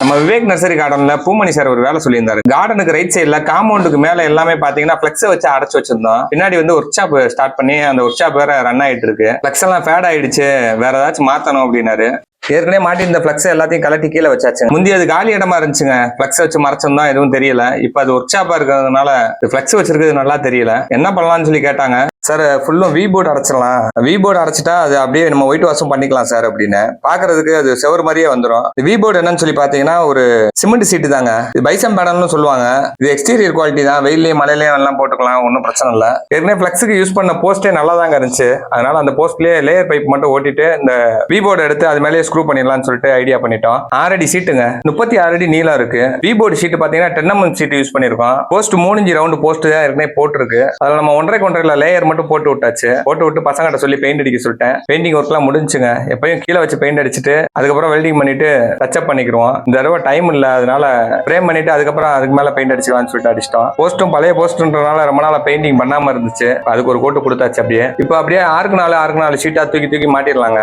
நம்ம விவேக் நர்சரி கார்டன்ல பூமணி சார் ஒரு வேலை சொல்லியிருந்தாரு. கார்டனுக்கு ரைட் சைட்ல காம்பவுண்டுக்கு மேல எல்லாமே பாத்தீங்கன்னா பிளக்ஸை வச்சு அடைச்சு வச்சிருந்தோம். பின்னாடி வந்து ஒர்க் ஷாப் ஸ்டார்ட் பண்ணி அந்த ஒர்க் ஷாப் வேற ரன் ஆயிட்டு இருக்கு. பிளக்ஸ் எல்லாம் ஃபேட் ஆயிடுச்சு, வேற ஏதாச்சும் மாத்தணும் அப்படின்னாரு. ஏற்கனவே மாட்டி இந்த பிளக்ஸ் எல்லாத்தையும் கலட்டி கீழே வச்சாச்சு. முந்தைய அது காலி இடமா இருந்துச்சுங்க, பிளக்ஸ் வச்சு மறைச்சோம் தான் எதுவும் தெரியல. இப்ப அது ஒர்க் ஷாப்பா இருக்கிறதுனால பிளக்ஸ் வச்சிருக்கிறது நல்லா தெரியல. என்ன பண்ணலாம்னு சொல்லி கேட்டாங்க. சார் ஃபுல்லும் வி போர்டு அடைச்சிடலாம், வி போர்டு அடைச்சிட்டா அது அப்படியே நம்ம ஒயிட் வாஷும் பண்ணிக்கலாம் சார் அப்படின்னு. பாக்குறதுக்கு அது செவர் மாதிரியே வந்துடும். வி போர்டு என்னன்னு சொல்லி பாத்தீங்கன்னா ஒரு சிமெண்ட் சீட்டு தாங்க. இது பைசம் பேனல்னு சொல்லுவாங்க. இது எக்ஸ்டீரியர் குவாலிட்டி தான், வெயிலையும் மழையிலையும் எல்லாம் போட்டுக்கலாம், ஒன்றும் பிரச்சனை இல்லை. ஏற்கனவே பிளக்ஸுக்கு யூஸ் பண்ண போஸ்டே நல்லா தாங்க இருந்துச்சு. அதனால அந்த போஸ்ட்லயே லேயர் பைப் மட்டும் ஓட்டிட்டு இந்த வி போர்டு எடுத்து அது மேலேயே ஸ்க்ரூ பண்ணிடலாம்னு சொல்லிட்டு ஐடியா பண்ணிட்டோம். 6 அடி சீட்டுங்க, 36 அடி நீளம் இருக்கு. வி போர்டு சீட்டு பாத்தீங்கன்னா 10 mm சீட்டு யூஸ் பண்ணிருக்கோம். போஸ்ட் 3 இன்ச் ரவுண்ட் போஸ்ட் தான் ஏற்கனவே போட்டுருக்கு. அதுல நம்ம 1.5 லேயர் மட்டும் போட்டு விட்டாச்சு. போட்டு விட்டு பசங்கிட்ட சொல்லி பெயிண்ட் அடிக்க சொல்லிட்டேன். பெயிண்டிங் ஒர்க் எல்லாம் முடிஞ்சுங்க. எப்பயும் கீழே வச்சு பெயிண்ட் அடிச்சுட்டு அதுக்கப்புறம் வெல்டிங் பண்ணிட்டு டச்சப் பண்ணிக்கிறோம். இந்த தடவை டைம் இல்ல, அதனால ஃப்ரேம் பண்ணிட்டு அதுக்கப்புறம் அதுக்கு மேல பெயிண்ட் அடிச்சுக்கலாம்னு சொல்லிட்டு அடிச்சிட்டோம். போஸ்ட்டும் பழைய போஸ்ட்ன்றனால ரொம்ப நாளா பெயிண்டிங் பண்ணாம இருந்துச்சு. அதுக்கு ஒரு கோட்டு கொடுத்தாச்சு. இப்போ அப்படியே 6x4 ஷீட்டா தூக்கி மாட்டிடலாங்க.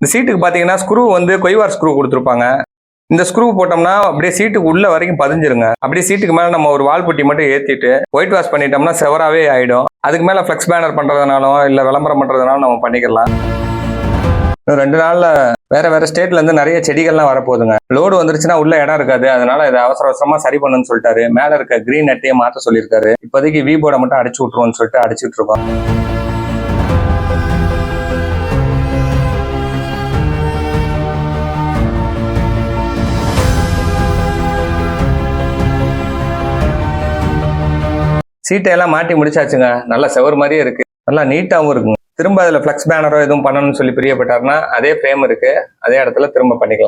இந்த சீட்டுக்கு பாத்தீங்கன்னா ஸ்க்ரூ வந்து கொய்வார் ஸ்க்ரூ கொடுத்துருப்பாங்க. இந்த ஸ்க்ரூ போட்டோம்னா அப்படியே சீட்டுக்கு உள்ள வரைக்கும் பதிஞ்சிருங்க. அப்படியே சீட்டுக்கு மேல நம்ம ஒரு வால் புட்டி மட்டும் ஏத்திட்டு ஒயிட் வாஷ் பண்ணிட்டோம்னா செவராவே ஆயிடும். அதுக்கு மேல ஃபிளக்ஸ் பேனர் பண்றதுனாலும் இல்ல விளம்பரம் பண்றதுனாலும் நம்ம பண்ணிக்கலாம். 2 நாள்ல வேற ஸ்டேட்ல இருந்து நிறைய செடிகள்லாம் வரப்போகுதுங்க. லோடு வந்துருச்சுன்னா உள்ள இடம் இருக்காது. அதனால இதை அவசரமா சரி பண்ணுன்னு சொல்லிட்டாரு. மேல இருக்க கிரீன் நெட்டையே மாத்த சொல்லியிருக்காரு. இப்போதைக்கு வி போர்டை மட்டும் அடிச்சு விட்டுருவோம்னு சொல்லிட்டு அடிச்சுட்டு இருக்கோம். சீட்டை எல்லாம் மாட்டி முடிச்சாச்சுங்க. நல்லா செவர் மாதிரியே இருக்கு, நல்லா நீட்டாவும் இருக்குங்க. திரும்ப அதுல ஃபிளக்ஸ் பேனரோ எதுவும் பண்ணணும்னு சொல்லி பிரியப்பட்டாருன்னா அதே ஃப்ரேம் இருக்கு, அதே இடத்துல திரும்ப பண்ணிக்கலாம்.